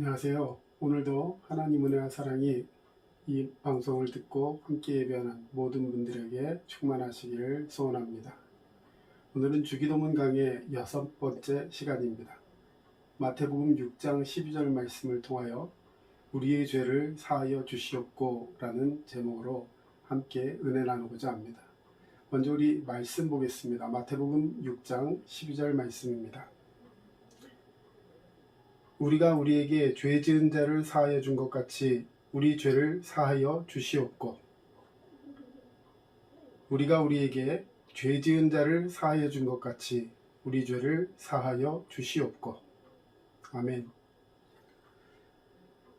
안녕하세요. 오늘도 하나님 은혜와 사랑이 이 방송을 듣고 함께 예배하는 모든 분들에게 충만하시기를 소원합니다. 오늘은 주기도문 강의 6번째 시간입니다. 마태복음 6장 12절 말씀을 통하여 우리의 죄를 사하여 주시옵고 라는 제목으로 함께 은혜 나누고자 합니다. 먼저 우리 말씀 보겠습니다. 마태복음 6장 12절 말씀입니다. 우리가 우리에게 죄 지은 자를 사하여 준 것 같이 우리 죄를 사하여 주시옵고. 우리가 우리에게 죄 지은 자를 사하여 준 것 같이 우리 죄를 사하여 주시옵고. 아멘.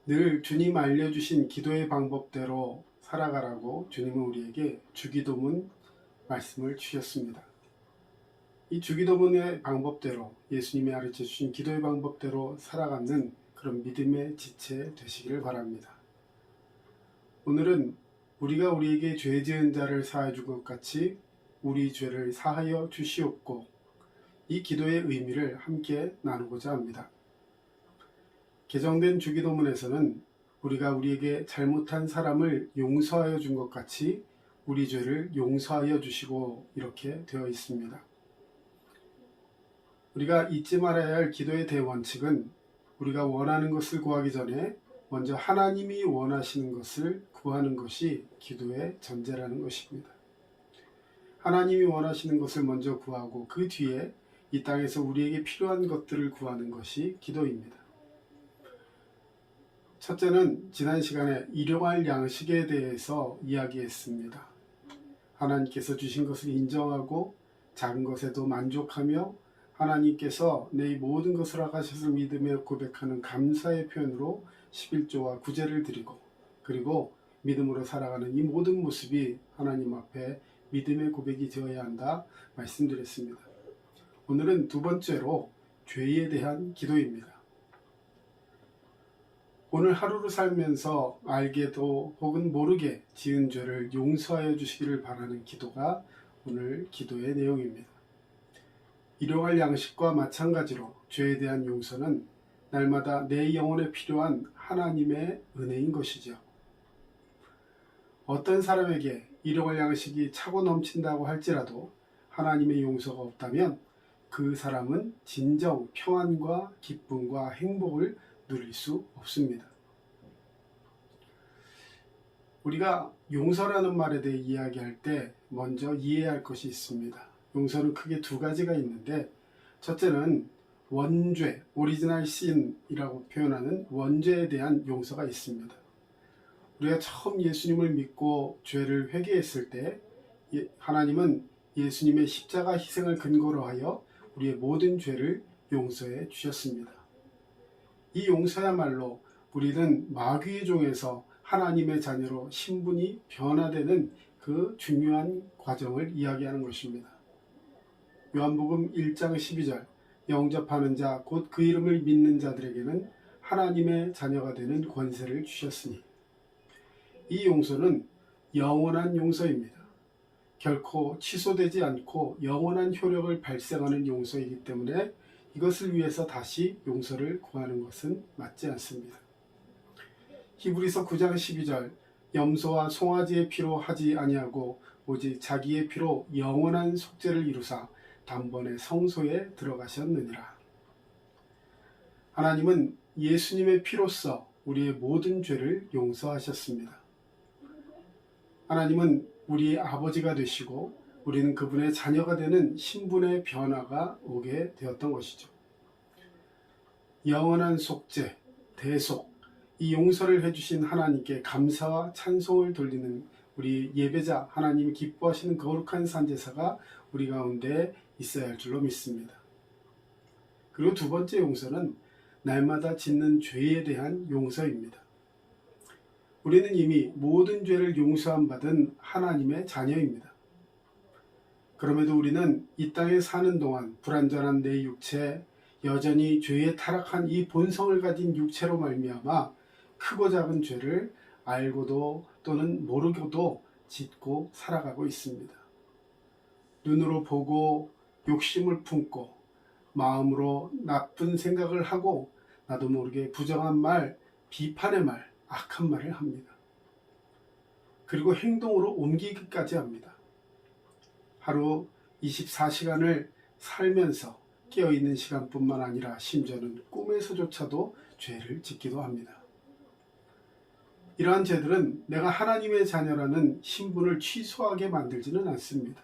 늘 주님 알려주신 기도의 방법대로 살아가라고 주님은 우리에게 주기도문 말씀을 주셨습니다. 이 주기도문의 방법대로, 예수님이 가르쳐 주신 기도의 방법대로 살아가는 그런 믿음의 지체 되시기를 바랍니다. 오늘은 우리가 우리에게 죄 지은 자를 사하여 준 것 같이 우리 죄를 사하여 주시옵고, 이 기도의 의미를 함께 나누고자 합니다. 개정된 주기도문에서는 우리가 우리에게 잘못한 사람을 용서하여 준 것 같이 우리 죄를 용서하여 주시고, 이렇게 되어 있습니다. 우리가 잊지 말아야 할 기도의 대원칙은 우리가 원하는 것을 구하기 전에 먼저 하나님이 원하시는 것을 구하는 것이 기도의 전제라는 것입니다. 하나님이 원하시는 것을 먼저 구하고 그 뒤에 이 땅에서 우리에게 필요한 것들을 구하는 것이 기도입니다. 첫째는 지난 시간에 일용할 양식에 대해서 이야기했습니다. 하나님께서 주신 것을 인정하고 작은 것에도 만족하며 하나님께서 내 모든 것을 허락하셔서 믿음에 고백하는 감사의 표현으로 11조와 구제를 드리고, 그리고 믿음으로 살아가는 이 모든 모습이 하나님 앞에 믿음의 고백이 되어야 한다 말씀드렸습니다. 오늘은 두 번째로 죄에 대한 기도입니다. 오늘 하루를 살면서 알게도 혹은 모르게 지은 죄를 용서하여 주시기를 바라는 기도가 오늘 기도의 내용입니다. 일용할 양식과 마찬가지로 죄에 대한 용서는 날마다 내 영혼에 필요한 하나님의 은혜인 것이죠. 어떤 사람에게 일용할 양식이 차고 넘친다고 할지라도 하나님의 용서가 없다면 그 사람은 진정 평안과 기쁨과 행복을 누릴 수 없습니다. 우리가 용서라는 말에 대해 이야기할 때 먼저 이해해야 할 것이 있습니다. 용서는 크게 두 가지가 있는데, 첫째는 원죄, 오리지널 신이라고 표현하는 원죄에 대한 용서가 있습니다. 우리가 처음 예수님을 믿고 죄를 회개했을 때 하나님은 예수님의 십자가 희생을 근거로 하여 우리의 모든 죄를 용서해 주셨습니다. 이 용서야말로 우리는 마귀의 종에서 하나님의 자녀로 신분이 변화되는 그 중요한 과정을 이야기하는 것입니다. 요한복음 1장 12절, 영접하는 자 곧 그 이름을 믿는 자들에게는 하나님의 자녀가 되는 권세를 주셨으니, 이 용서는 영원한 용서입니다. 결코 취소되지 않고 영원한 효력을 발생하는 용서이기 때문에 이것을 위해서 다시 용서를 구하는 것은 맞지 않습니다. 히브리서 9장 12절, 염소와 송아지의 피로 하지 아니하고 오직 자기의 피로 영원한 속죄를 이루사 단번에 성소에 들어가셨느니라. 하나님은 예수님의 피로써 우리의 모든 죄를 용서하셨습니다. 하나님은 우리의 아버지가 되시고 우리는 그분의 자녀가 되는 신분의 변화가 오게 되었던 것이죠. 영원한 속죄, 대속, 이 용서를 해주신 하나님께 감사와 찬송을 돌리는 우리 예배자, 하나님이 기뻐하시는 거룩한 산제사가 우리 가운데 있어야 할 줄로 믿습니다. 그리고 두 번째 용서는 날마다 짓는 죄에 대한 용서입니다. 우리는 이미 모든 죄를 용서함 받은 하나님의 자녀입니다. 그럼에도 우리는 이 땅에 사는 동안 불완전한 내 육체, 여전히 죄에 타락한 이 본성을 가진 육체로 말미암아 크고 작은 죄를 알고도 또는 모르고도 짓고 살아가고 있습니다. 눈으로 보고 욕심을 품고 마음으로 나쁜 생각을 하고 나도 모르게 부정한 말, 비판의 말, 악한 말을 합니다. 그리고 행동으로 옮기기까지 합니다. 하루 24시간을 살면서 깨어있는 시간뿐만 아니라 심지어는 꿈에서조차도 죄를 짓기도 합니다. 이러한 죄들은 내가 하나님의 자녀라는 신분을 취소하게 만들지는 않습니다.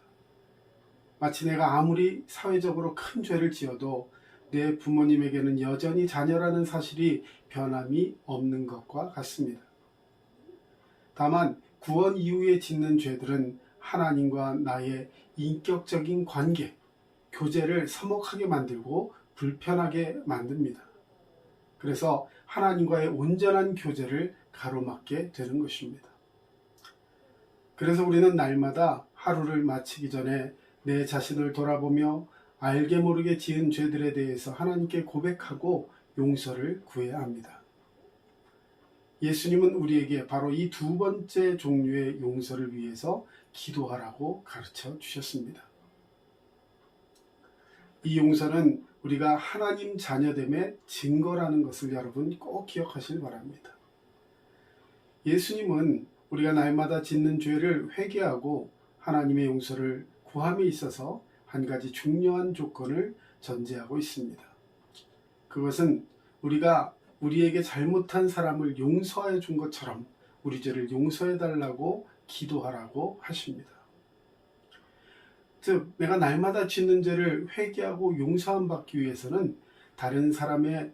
마치 내가 아무리 사회적으로 큰 죄를 지어도 내 부모님에게는 여전히 자녀라는 사실이 변함이 없는 것과 같습니다. 다만 구원 이후에 짓는 죄들은 하나님과 나의 인격적인 관계, 교제를 서먹하게 만들고 불편하게 만듭니다. 그래서 하나님과의 온전한 교제를 가로막게 되는 것입니다. 그래서 우리는 날마다 하루를 마치기 전에 내 자신을 돌아보며 알게 모르게 지은 죄들에 대해서 하나님께 고백하고 용서를 구해야 합니다. 예수님은 우리에게 바로 이 두 번째 종류의 용서를 위해서 기도하라고 가르쳐 주셨습니다. 이 용서는 우리가 하나님 자녀됨의 증거라는 것을 여러분 꼭 기억하시길 바랍니다. 예수님은 우리가 날마다 짓는 죄를 회개하고 하나님의 용서를 구함에 있어서 한 가지 중요한 조건을 전제하고 있습니다. 그것은 우리가 우리에게 잘못한 사람을 용서해 준 것처럼 우리 죄를 용서해 달라고 기도하라고 하십니다. 즉, 내가 날마다 짓는 죄를 회개하고 용서함 받기 위해서는 다른 사람의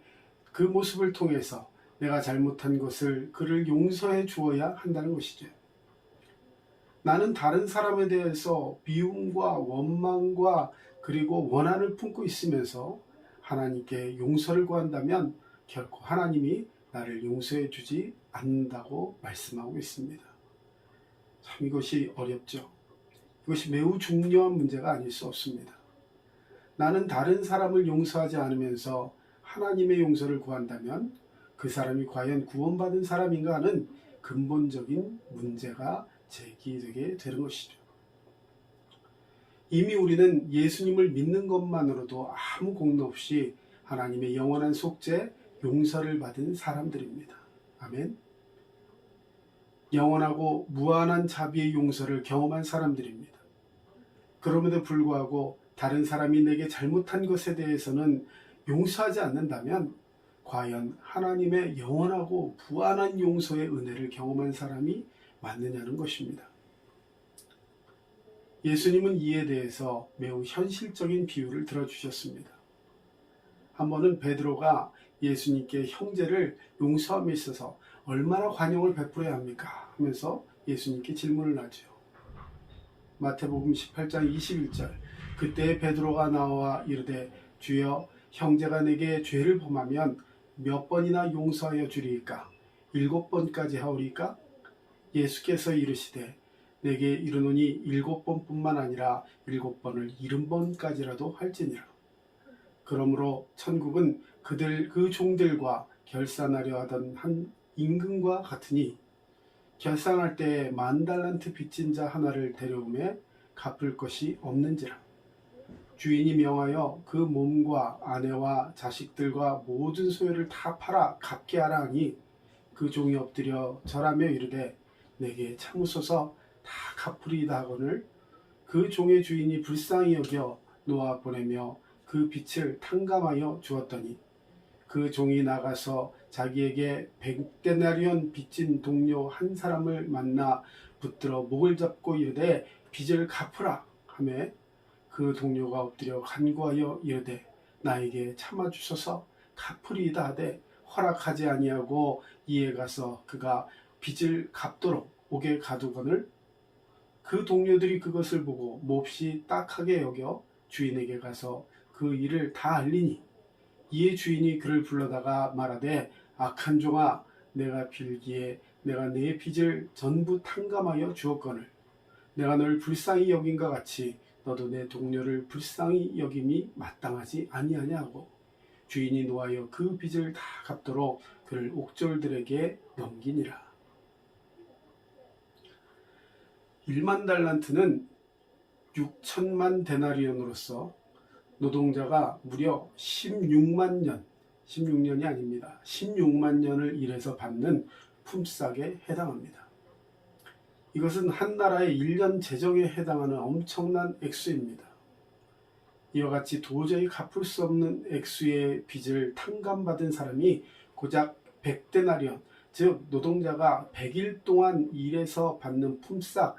그 모습을 통해서 내가 잘못한 것을 그를 용서해 주어야 한다는 것이죠. 나는 다른 사람에 대해서 미움과 원망과 그리고 원한을 품고 있으면서 하나님께 용서를 구한다면 결코 하나님이 나를 용서해 주지 않는다고 말씀하고 있습니다. 참 이것이 어렵죠. 이것이 매우 중요한 문제가 아닐 수 없습니다. 나는 다른 사람을 용서하지 않으면서 하나님의 용서를 구한다면 그 사람이 과연 구원받은 사람인가 하는 근본적인 문제가 제기되게 되는 것이죠. 이미 우리는 예수님을 믿는 것만으로도 아무 공로 없이 하나님의 영원한 속죄, 용서를 받은 사람들입니다. 아멘. 영원하고 무한한 자비의 용서를 경험한 사람들입니다. 그럼에도 불구하고 다른 사람이 내게 잘못한 것에 대해서는 용서하지 않는다면 과연 하나님의 영원하고 무한한 용서의 은혜를 경험한 사람이 맞느냐는 것입니다. 예수님은 이에 대해서 매우 현실적인 비유를 들어주셨습니다. 한 번은 베드로가 예수님께 형제를 용서함에 있어서 얼마나 관용을 베풀어야 합니까? 하면서 예수님께 질문을 하죠. 마태복음 18장 21절 그때 베드로가 나와 이르되 주여 형제가 내게 죄를 범하면 몇 번이나 용서하여 주리이까? 7번까지 하오리까? 예수께서 이르시되 내게 이르노니 7번뿐만 아니라 7번을 70번까지라도 할지니라. 그러므로 천국은 그 종들과 결산하려 하던 한 임금과 같으니 결산할 때에 10,000달란트 빚진 자 하나를 데려오매 갚을 것이 없는지라. 주인이 명하여 그 몸과 아내와 자식들과 모든 소유를 다 팔아 갚게 하라 하니 그 종이 엎드려 절하며 이르되 내게 참으소서 다 갚으리이다 하거늘 그 종의 주인이 불쌍히 여겨 놓아 보내며 그 빚을 탕감하여 주었더니 그 종이 나가서 자기에게 100데나리온 빚진 동료 한 사람을 만나 붙들어 목을 잡고 이르되 빚을 갚으라 하며 그 동료가 엎드려 간구하여 이르되 나에게 참아주소서 갚으리이다 하되 허락하지 아니하고 이에 가서 그가 빚을 갚도록 옥에 가두거늘 그 동료들이 그것을 보고 몹시 딱하게 여겨 주인에게 가서 그 일을 다 알리니 이에 주인이 그를 불러다가 말하되 악한 종아 내가 빌기에 내가 네 빚을 전부 탕감하여 주었거늘 내가 널 불쌍히 여긴과 같이 너도 내 동료를 불쌍히 여김이 마땅하지 아니하냐 하고 주인이 노하여 그 빚을 다 갚도록 그를 옥졸들에게 넘기니라. 10,000달란트는 6,000만 데나리온으로서 노동자가 무려 16만 년 16년이 아닙니다. 16만 년을 일해서 받는 품삯에 해당합니다. 이것은 한 나라의 1년 재정에 해당하는 엄청난 액수입니다. 이와 같이 도저히 갚을 수 없는 액수의 빚을 탕감받은 사람이 고작 100데나리온, 즉 노동자가 100일 동안 일해서 받는 품삯,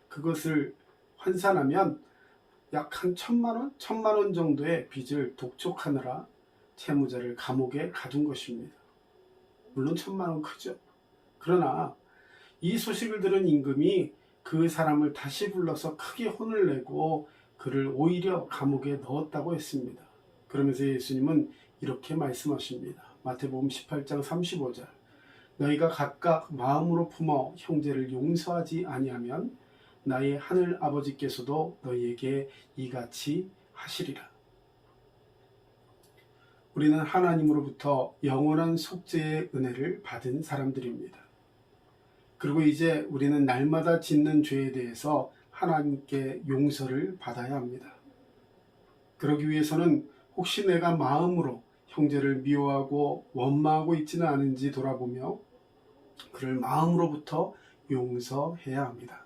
그것을 환산하면 약 한 1000만원? 1000만원 정도의 빚을 독촉하느라 채무자를 감옥에 가둔 것입니다. 물론 1000만원 크죠. 그러나 이 소식을 들은 임금이 그 사람을 다시 불러서 크게 혼을 내고 그를 오히려 감옥에 넣었다고 했습니다. 그러면서 예수님은 이렇게 말씀하십니다. 마태복음 18장 35절, 너희가 각각 마음으로 품어 형제를 용서하지 아니하면 나의 하늘 아버지께서도 너희에게 이같이 하시리라. 우리는 하나님으로부터 영원한 속죄의 은혜를 받은 사람들입니다. 그리고 이제 우리는 날마다 짓는 죄에 대해서 하나님께 용서를 받아야 합니다. 그러기 위해서는 혹시 내가 마음으로 형제를 미워하고 원망하고 있지는 않은지 돌아보며 그를 마음으로부터 용서해야 합니다.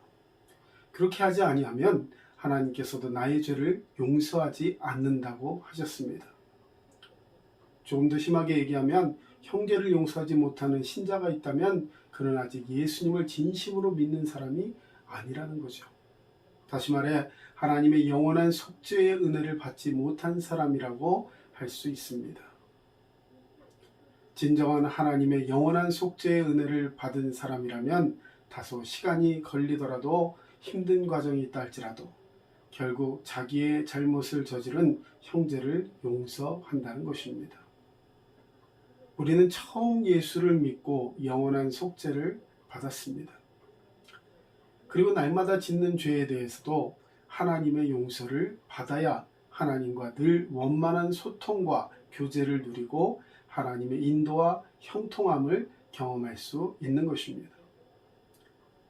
그렇게 하지 아니하면 하나님께서도 나의 죄를 용서하지 않는다고 하셨습니다. 조금 더 심하게 얘기하면 형제를 용서하지 못하는 신자가 있다면 그는 아직 예수님을 진심으로 믿는 사람이 아니라는 거죠. 다시 말해 하나님의 영원한 속죄의 은혜를 받지 못한 사람이라고 할 수 있습니다. 진정한 하나님의 영원한 속죄의 은혜를 받은 사람이라면 다소 시간이 걸리더라도 힘든 과정이 있다 할지라도 결국 자기의 잘못을 저지른 형제를 용서한다는 것입니다. 우리는 처음 예수를 믿고 영원한 속죄를 받았습니다. 그리고 날마다 짓는 죄에 대해서도 하나님의 용서를 받아야 하나님과 늘 원만한 소통과 교제를 누리고 하나님의 인도와 형통함을 경험할 수 있는 것입니다.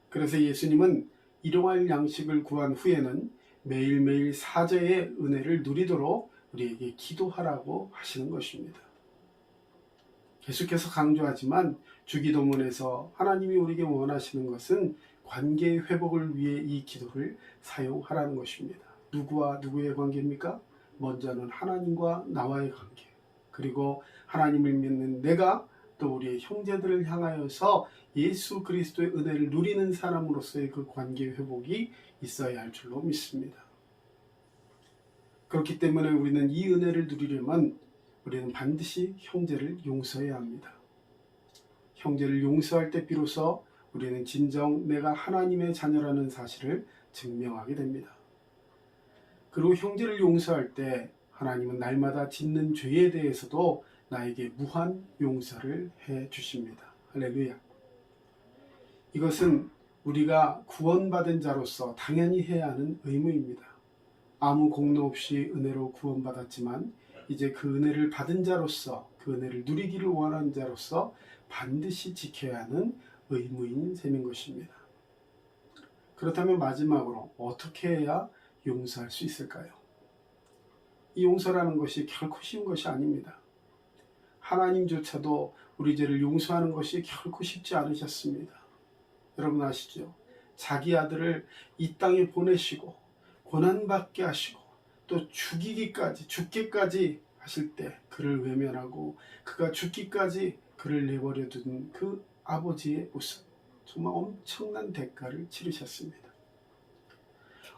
그래서 예수님은 일용할 양식을 구한 후에는 매일매일 사죄의 은혜를 누리도록 우리에게 기도하라고 하시는 것입니다. 계속해서 강조하지만 주기도문에서 하나님이 우리에게 원하시는 것은 관계의 회복을 위해 이 기도를 사용하라는 것입니다. 누구와 누구의 관계입니까? 먼저는 하나님과 나와의 관계, 그리고 하나님을 믿는 내가 또 우리의 형제들을 향하여서 예수 그리스도의 은혜를 누리는 사람으로서의 그 관계 회복이 있어야 할 줄로 믿습니다. 그렇기 때문에 우리는 이 은혜를 누리려면 우리는 반드시 형제를 용서해야 합니다. 형제를 용서할 때 비로소 우리는 진정 내가 하나님의 자녀라는 사실을 증명하게 됩니다. 그리고 형제를 용서할 때 하나님은 날마다 짓는 죄에 대해서도 나에게 무한 용서를 해 주십니다. 할렐루야. 이것은 우리가 구원받은 자로서 당연히 해야 하는 의무입니다. 아무 공로 없이 은혜로 구원받았지만 이제 그 은혜를 받은 자로서 그 은혜를 누리기를 원하는 자로서 반드시 지켜야 하는 의무인 셈인 것입니다. 그렇다면 마지막으로 어떻게 해야 용서할 수 있을까요? 이 용서라는 것이 결코 쉬운 것이 아닙니다. 하나님조차도 우리 죄를 용서하는 것이 결코 쉽지 않으셨습니다. 여러분 아시죠? 자기 아들을 이 땅에 보내시고 고난받게 하시고 또 죽기까지 하실 때 그를 외면하고 그가 죽기까지 그를 내버려 둔 그 아버지의 모습, 정말 엄청난 대가를 치르셨습니다.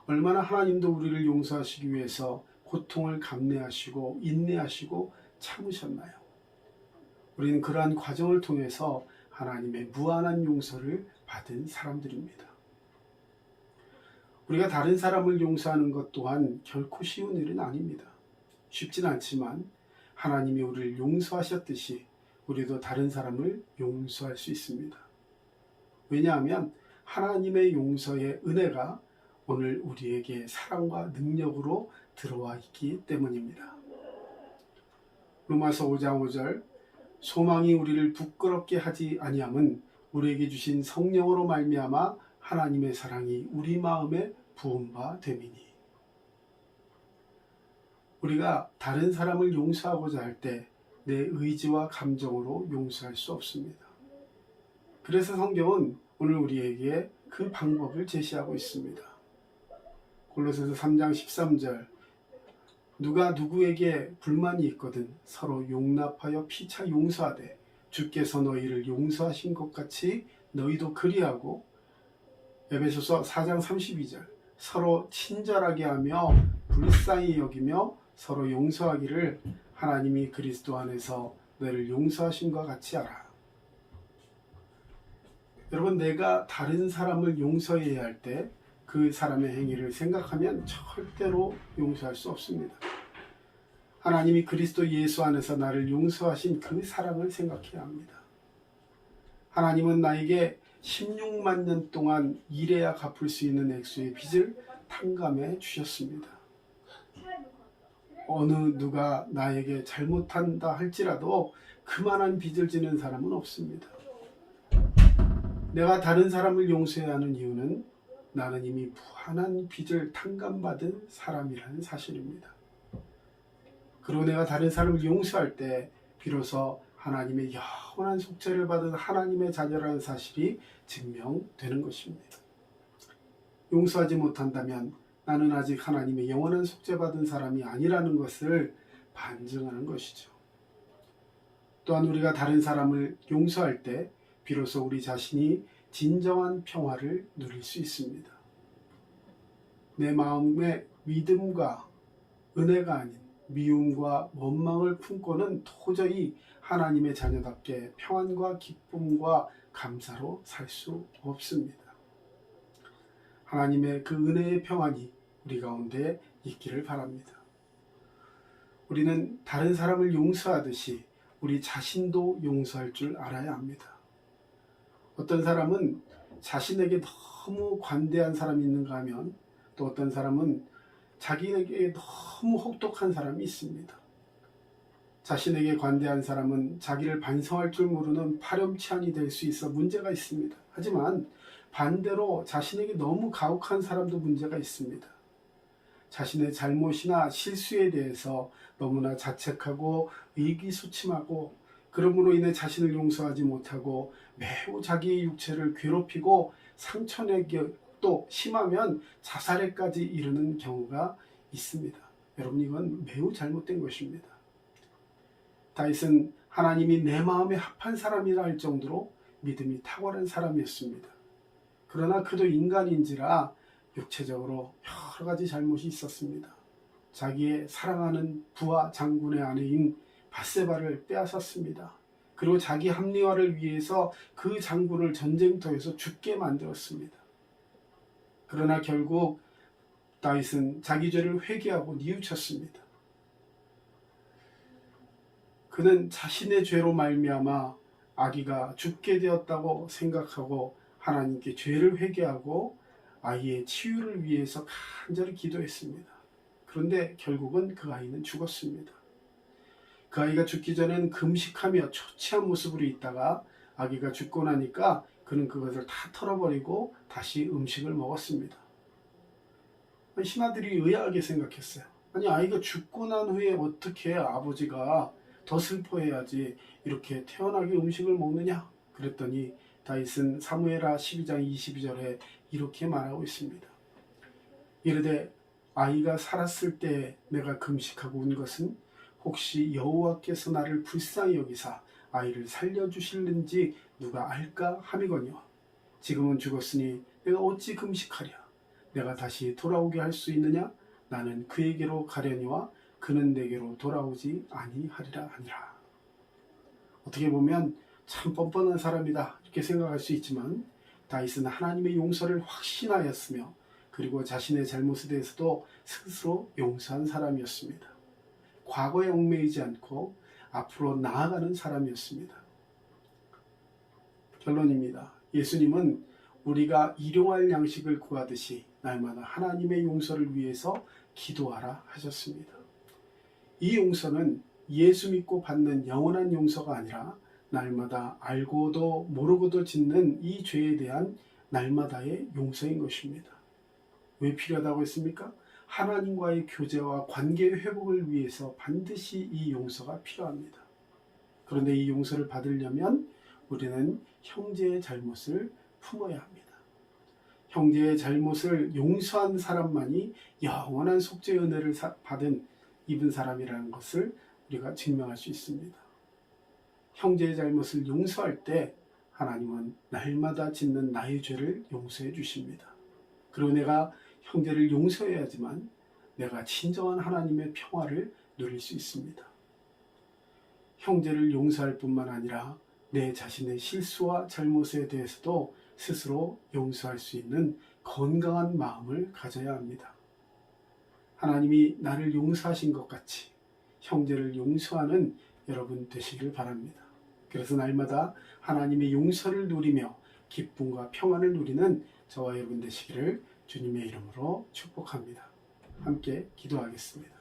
얼마나 하나님도 우리를 용서하시기 위해서 고통을 감내하시고 인내하시고 참으셨나요? 우리는 그러한 과정을 통해서 하나님의 무한한 용서를 받은 사람들입니다. 우리가 다른 사람을 용서하는 것 또한 결코 쉬운 일은 아닙니다. 쉽진 않지만 하나님이 우리를 용서하셨듯이 우리도 다른 사람을 용서할 수 있습니다. 왜냐하면 하나님의 용서의 은혜가 오늘 우리에게 사랑과 능력으로 들어와 있기 때문입니다. 로마서 5장 5절, 소망이 우리를 부끄럽게 하지 아니함은 우리에게 주신 성령으로 말미암아 하나님의 사랑이 우리 마음에 부은 바 됨이니. 우리가 다른 사람을 용서하고자 할 때 내 의지와 감정으로 용서할 수 없습니다. 그래서 성경은 오늘 우리에게 그 방법을 제시하고 있습니다. 골로새서 3장 13절, 누가 누구에게 불만이 있거든 서로 용납하여 피차 용서하되 주께서 너희를 용서하신 것 같이 너희도 그리하고, 에베소서 4장 32절, 서로 친절하게 하며 불쌍히 여기며 서로 용서하기를 하나님이 그리스도 안에서 너를 용서하신 것 같이 하라. 여러분, 내가 다른 사람을 용서해야 할 때 그 사람의 행위를 생각하면 절대로 용서할 수 없습니다. 하나님이 그리스도 예수 안에서 나를 용서하신 그 사랑을 생각해야 합니다. 하나님은 나에게 16만 년 동안 일해야 갚을 수 있는 액수의 빚을 탕감해 주셨습니다. 어느 누가 나에게 잘못한다 할지라도 그만한 빚을 지는 사람은 없습니다. 내가 다른 사람을 용서해야 하는 이유는 나는 이미 무한한 빚을 탕감받은 사람이라는 사실입니다. 그리고 내가 다른 사람을 용서할 때 비로소 하나님의 영원한 속죄를 받은 하나님의 자녀라는 사실이 증명되는 것입니다. 용서하지 못한다면 나는 아직 하나님의 영원한 속죄받은 사람이 아니라는 것을 반증하는 것이죠. 또한 우리가 다른 사람을 용서할 때 비로소 우리 자신이 진정한 평화를 누릴 수 있습니다. 내 마음에 믿음과 은혜가 아닌 미움과 원망을 품고는 도저히 하나님의 자녀답게 평안과 기쁨과 감사로 살 수 없습니다. 하나님의 그 은혜의 평안이 우리 가운데 있기를 바랍니다. 우리는 다른 사람을 용서하듯이 우리 자신도 용서할 줄 알아야 합니다. 어떤 사람은 자신에게 너무 관대한 사람이 있는가 하면 또 어떤 사람은 자기에게 너무 혹독한 사람이 있습니다. 자신에게 관대한 사람은 자기를 반성할 줄 모르는 파렴치한이 될 수 있어 문제가 있습니다. 하지만 반대로 자신에게 너무 가혹한 사람도 문제가 있습니다. 자신의 잘못이나 실수에 대해서 너무나 자책하고 의기소침하고 그러므로 인해 자신을 용서하지 못하고 매우 자기의 육체를 괴롭히고 상처내기 또 심하면 자살에까지 이르는 경우가 있습니다. 여러분, 이건 매우 잘못된 것입니다. 다윗은 하나님이 내 마음에 합한 사람이라 할 정도로 믿음이 탁월한 사람이었습니다. 그러나 그도 인간인지라 육체적으로 여러 가지 잘못이 있었습니다. 자기의 사랑하는 부하 장군의 아내인 밧세바를 빼앗았습니다. 그리고 자기 합리화를 위해서 그 장군을 전쟁터에서 죽게 만들었습니다. 그러나 결국 다윗은 자기 죄를 회개하고 뉘우쳤습니다. 그는 자신의 죄로 말미암아 아기가 죽게 되었다고 생각하고 하나님께 죄를 회개하고 아이의 치유를 위해서 간절히 기도했습니다. 그런데 결국은 그 아이는 죽었습니다. 그 아이가 죽기 전엔 금식하며 초췌한 모습으로 있다가 아기가 죽고 나니까 그는 그것을 다 털어버리고 다시 음식을 먹었습니다. 신하들이 의아하게 생각했어요. 아니, 아이가 죽고 난 후에 어떻게 아버지가 더 슬퍼해야지 이렇게 태연하게 음식을 먹느냐? 그랬더니 다윗은 사무엘하 12장 22절에 이렇게 말하고 있습니다. 이르되 아이가 살았을 때 내가 금식하고 온 것은 혹시 여호와께서 나를 불쌍히 여기사 아이를 살려주실는지 누가 알까 함이거니와 지금은 죽었으니 내가 어찌 금식하랴. 내가 다시 돌아오게 할 수 있느냐? 나는 그에게로 가려니와 그는 내게로 돌아오지 아니하리라 하니라. 어떻게 보면 참 뻔뻔한 사람이다 이렇게 생각할 수 있지만 다윗은 하나님의 용서를 확신하였으며 그리고 자신의 잘못에 대해서도 스스로 용서한 사람이었습니다. 과거에 얽매이지 않고 앞으로 나아가는 사람이었습니다. 결론입니다. 예수님은 우리가 일용할 양식을 구하듯이 날마다 하나님의 용서를 위해서 기도하라 하셨습니다. 이 용서는 예수 믿고 받는 영원한 용서가 아니라 날마다 알고도 모르고도 짓는 이 죄에 대한 날마다의 용서인 것입니다. 왜 필요하다고 했습니까? 하나님과의 교제와 관계의 회복을 위해서 반드시 이 용서가 필요합니다. 그런데 이 용서를 받으려면 우리는 형제의 잘못을 품어야 합니다. 형제의 잘못을 용서한 사람만이 영원한 속죄의 은혜를 입은 사람이라는 것을 우리가 증명할 수 있습니다. 형제의 잘못을 용서할 때 하나님은 날마다 짓는 나의 죄를 용서해 주십니다. 그리고 내가 형제를 용서해야지만 내가 진정한 하나님의 평화를 누릴 수 있습니다. 형제를 용서할 뿐만 아니라 내 자신의 실수와 잘못에 대해서도 스스로 용서할 수 있는 건강한 마음을 가져야 합니다. 하나님이 나를 용서하신 것 같이 형제를 용서하는 여러분 되시길 바랍니다. 그래서 날마다 하나님의 용서를 누리며 기쁨과 평안을 누리는 저와 여러분 되시기를 주님의 이름으로 축복합니다. 함께 기도하겠습니다.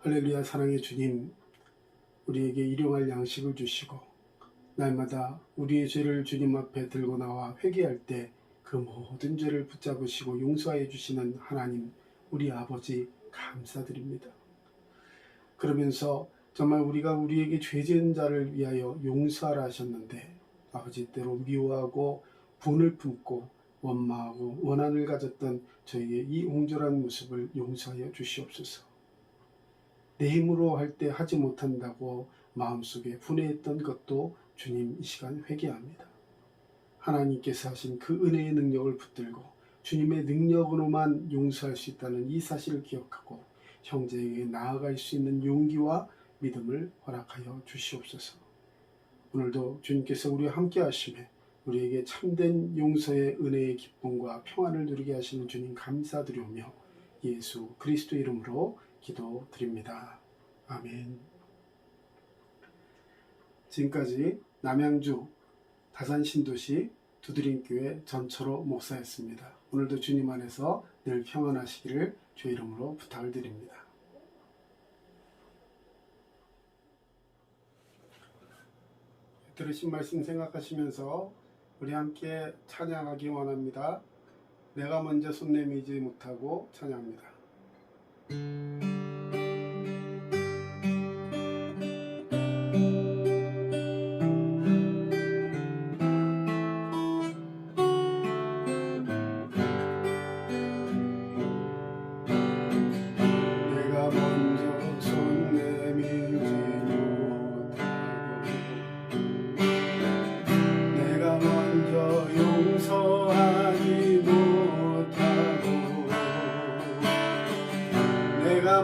할렐루야. 사랑의 주님, 우리에게 일용할 양식을 주시고 날마다 우리의 죄를 주님 앞에 들고 나와 회개할 때 그 모든 죄를 붙잡으시고 용서해 주시는 하나님, 우리 아버지 감사드립니다. 그러면서 정말 우리가 우리에게 죄 지은 자를 위하여 용서하라 하셨는데 아버지 때로 미워하고 분을 품고 원망하고 원한을 가졌던 저희의 이 옹졸한 모습을 용서하여 주시옵소서. 내 힘으로 할 때 하지 못한다고 마음속에 분해했던 것도 주님 이 시간 회개합니다. 하나님께서 하신 그 은혜의 능력을 붙들고 주님의 능력으로만 용서할 수 있다는 이 사실을 기억하고 형제에게 나아갈 수 있는 용기와 믿음을 허락하여 주시옵소서. 오늘도 주님께서 우리와 함께 하심에 우리에게 참된 용서의 은혜의 기쁨과 평안을 누리게 하시는 주님 감사드리오며 예수 그리스도 이름으로 기도드립니다. 아멘. 지금까지 남양주 다산신도시 두드림교회 전철호 목사였습니다. 오늘도 주님 안에서 늘 평안하시기를 주의 이름으로 부탁을 드립니다. 들으신 말씀 생각하시면서 우리 함께 찬양하기 원합니다. 내가 먼저 손 내밀지 못하고 찬양합니다. 내가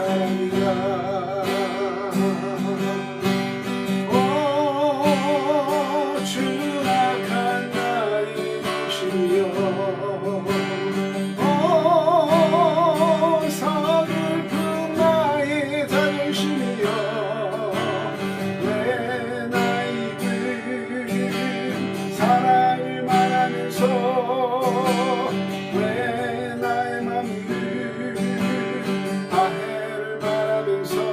사랑이라. 추락한 나의 중심이여, 서글픈 나의 자존심이여, 왜 나이든 사랑을 말하면서, 왜 나의 맘을 다해를 말하면서